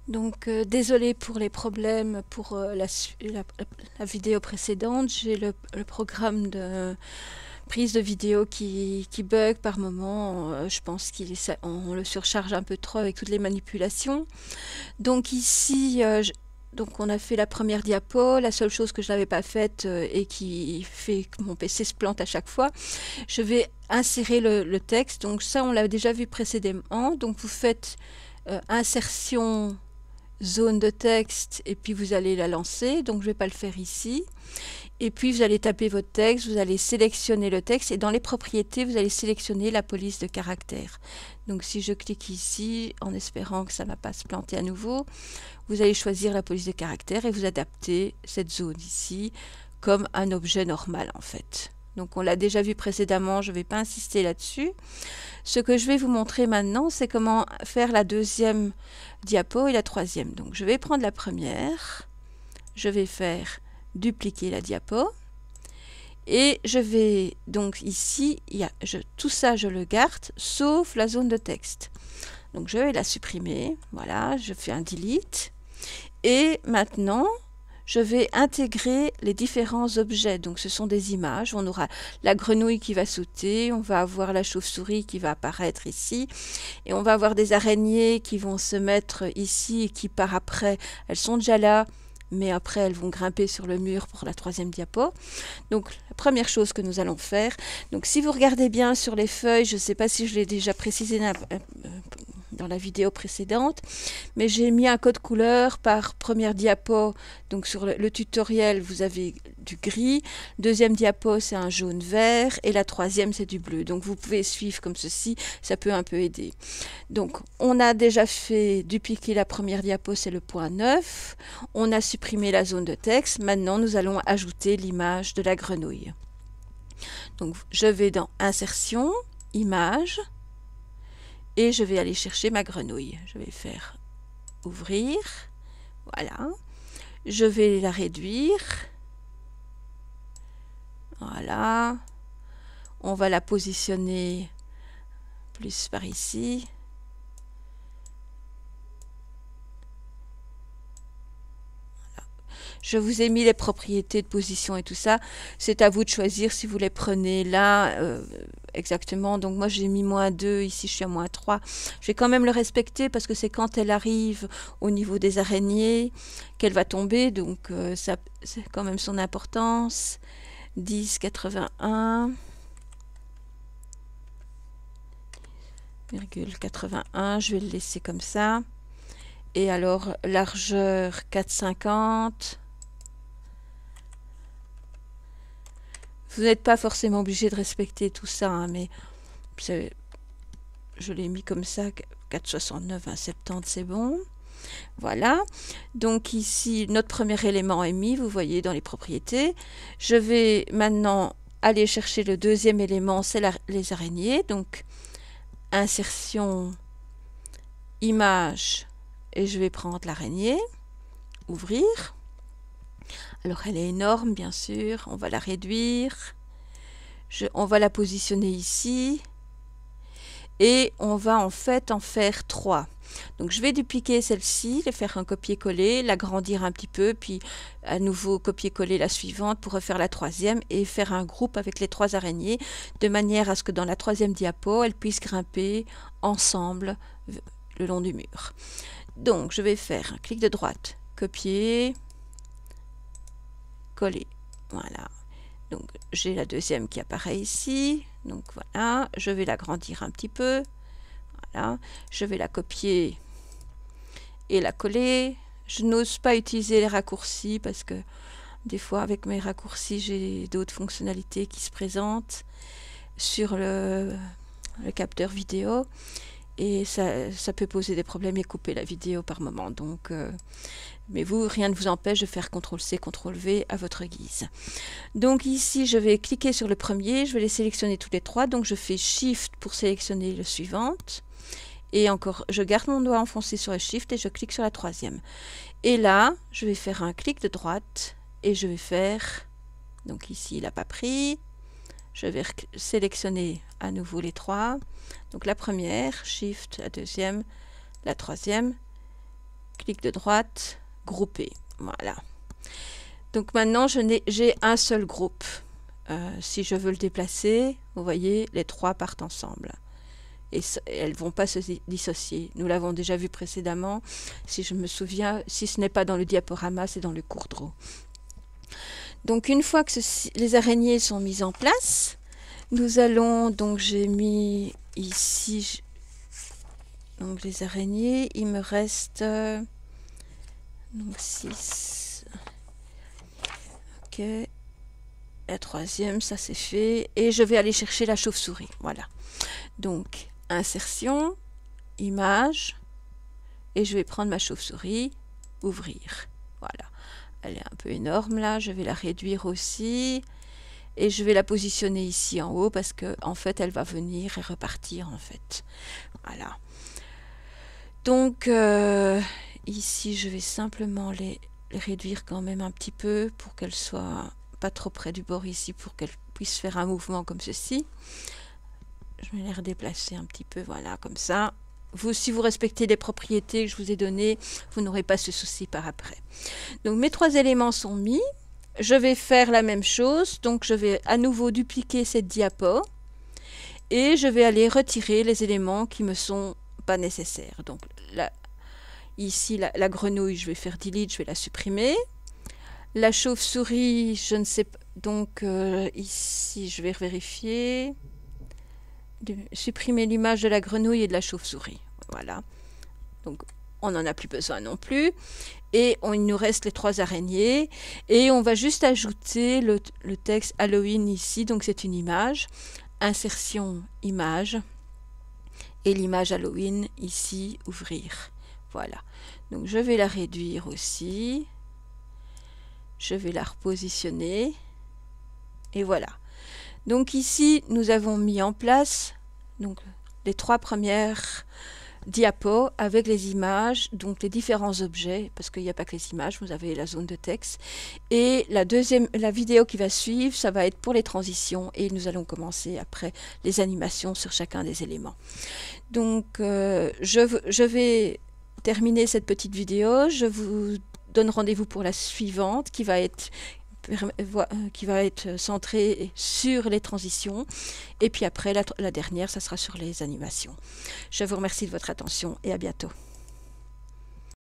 Donc, désolé pour les problèmes pour la vidéo précédente. J'ai le programme de prise de vidéo qui bug par moment. Je pense on le surcharge un peu trop avec toutes les manipulations. Donc ici, donc on a fait la première diapo. La seule chose que je n'avais pas faite et qui fait que mon PC se plante à chaque fois, je vais insérer le texte. Donc ça, on l'a déjà vu précédemment. Donc vous faites insertion zone de texte et puis vous allez la lancer. Donc je ne vais pas le faire ici. Et puis vous allez taper votre texte, vous allez sélectionner le texte et dans les propriétés, vous allez sélectionner la police de caractère. Donc si je clique ici, en espérant que ça ne va pas se planter à nouveau, vous allez choisir la police de caractère et vous adaptez cette zone ici comme un objet normal en fait. Donc on l'a déjà vu précédemment, je ne vais pas insister là-dessus. Ce que je vais vous montrer maintenant, c'est comment faire la deuxième diapo et la troisième. Donc je vais prendre la première, je vais faire dupliquer la diapo et je vais donc ici, tout ça je le garde sauf la zone de texte. Donc je vais la supprimer, voilà, je fais un delete et maintenant je vais intégrer les différents objets. Donc ce sont des images, on aura la grenouille qui va sauter, on va avoir la chauve-souris qui va apparaître ici et on va avoir des araignées qui vont se mettre ici et qui par après, elles sont déjà là, mais après elles vont grimper sur le mur pour la troisième diapo. Donc la première chose que nous allons faire, donc si vous regardez bien sur les feuilles, je ne sais pas si je l'ai déjà précisé dans la vidéo précédente, mais j'ai mis un code couleur par première diapo. Donc sur le tutoriel, vous avez du gris, deuxième diapo c'est un jaune vert et la troisième c'est du bleu. Donc vous pouvez suivre comme ceci, ça peut un peu aider. Donc on a déjà fait dupliquer la première diapo, c'est le point 9. On a supprimé la zone de texte. Maintenant nous allons ajouter l'image de la grenouille. Donc je vais dans insertion, image, et je vais aller chercher ma grenouille. Je vais faire ouvrir, voilà. Je vais la réduire, voilà. On va la positionner plus par ici. Je vous ai mis les propriétés de position et tout ça. C'est à vous de choisir si vous les prenez là exactement. Donc moi j'ai mis -2, ici je suis à -3. Je vais quand même le respecter parce que c'est quand elle arrive au niveau des araignées qu'elle va tomber. Donc ça c'est quand même son importance. 10,81. 81, je vais le laisser comme ça. Et alors largeur 4,50. Vous n'êtes pas forcément obligé de respecter tout ça, hein, mais je l'ai mis comme ça, 4,69, 1,70, c'est bon. Voilà, donc ici notre premier élément est mis, vous voyez dans les propriétés. Je vais maintenant aller chercher le deuxième élément, c'est les araignées. Donc insertion, image, et je vais prendre l'araignée, ouvrir. Alors elle est énorme bien sûr, on va la réduire, on va la positionner ici et on va en fait en faire 3. Donc je vais dupliquer celle-ci, faire un copier-coller, l'agrandir un petit peu, puis à nouveau copier-coller la suivante pour refaire la troisième et faire un groupe avec les 3 araignées de manière à ce que dans la troisième diapo, elles puissent grimper ensemble le long du mur. Donc je vais faire un clic de droite, copier, coller, voilà. Donc j'ai la deuxième qui apparaît ici, donc voilà, je vais l'agrandir un petit peu, voilà, je vais la copier et la coller. Je n'ose pas utiliser les raccourcis parce que des fois avec mes raccourcis j'ai d'autres fonctionnalités qui se présentent sur le capteur vidéo et ça peut poser des problèmes et couper la vidéo par moment. Donc mais vous, rien ne vous empêche de faire CTRL-C, CTRL-V à votre guise. Donc ici, je vais cliquer sur le premier, je vais les sélectionner tous les 3. Donc je fais Shift pour sélectionner le suivant. Et encore, je garde mon doigt enfoncé sur le Shift et je clique sur la troisième. Et là, je vais faire un clic de droite et je vais faire... Donc ici, il n'a pas pris. Je vais sélectionner à nouveau les 3. Donc la première, Shift, la deuxième, la troisième. clic de droite, grouper. Voilà. Donc maintenant, j'ai un seul groupe. Si je veux le déplacer, vous voyez, les trois partent ensemble. Et elles ne vont pas se dissocier. Nous l'avons déjà vu précédemment. Si je me souviens, si ce n'est pas dans le diaporama, c'est dans le cours Draw. Donc une fois que les araignées sont mises en place, nous allons, donc j'ai mis ici, donc les araignées, il me reste donc 6. Ok, la troisième, ça c'est fait. Et je vais aller chercher la chauve-souris. Voilà. Donc, insertion, image, et je vais prendre ma chauve-souris, ouvrir. Voilà. Elle est un peu énorme là, je vais la réduire aussi. Et je vais la positionner ici en haut parce que en fait, elle va venir et repartir en fait. Voilà. Donc, ici, je vais simplement les réduire quand même un petit peu pour qu'elles soient pas trop près du bord ici, pour qu'elles puissent faire un mouvement comme ceci. Je vais les redéplacer un petit peu, voilà, comme ça. Vous, si vous respectez les propriétés que je vous ai données, vous n'aurez pas ce souci par après. Donc, mes trois éléments sont mis. Je vais faire la même chose. Donc, je vais à nouveau dupliquer cette diapo. Et je vais aller retirer les éléments qui me sont pas nécessaires. Donc, là, ici, la grenouille, je vais faire delete, je vais la supprimer. La chauve-souris, je ne sais pas. Donc, ici, je vais vérifier. Supprimer l'image de la grenouille et de la chauve-souris. Voilà. Donc, on n'en a plus besoin non plus. Et il nous reste les trois araignées. Et on va juste ajouter le texte Halloween ici. Donc, c'est une image. Insertion, image. Et l'image Halloween ici, ouvrir. Voilà. Donc, je vais la réduire aussi. Je vais la repositionner. Et voilà. Donc ici, nous avons mis en place donc, les trois premières diapos avec les images, donc les différents objets, parce qu'il n'y a pas que les images, vous avez la zone de texte. Et la vidéo qui va suivre, ça va être pour les transitions et nous allons commencer après les animations sur chacun des éléments. Donc, je vais terminer cette petite vidéo. Je vous donne rendez-vous pour la suivante qui va être centrée sur les transitions. Et puis après, la dernière, ça sera sur les animations. Je vous remercie de votre attention et à bientôt.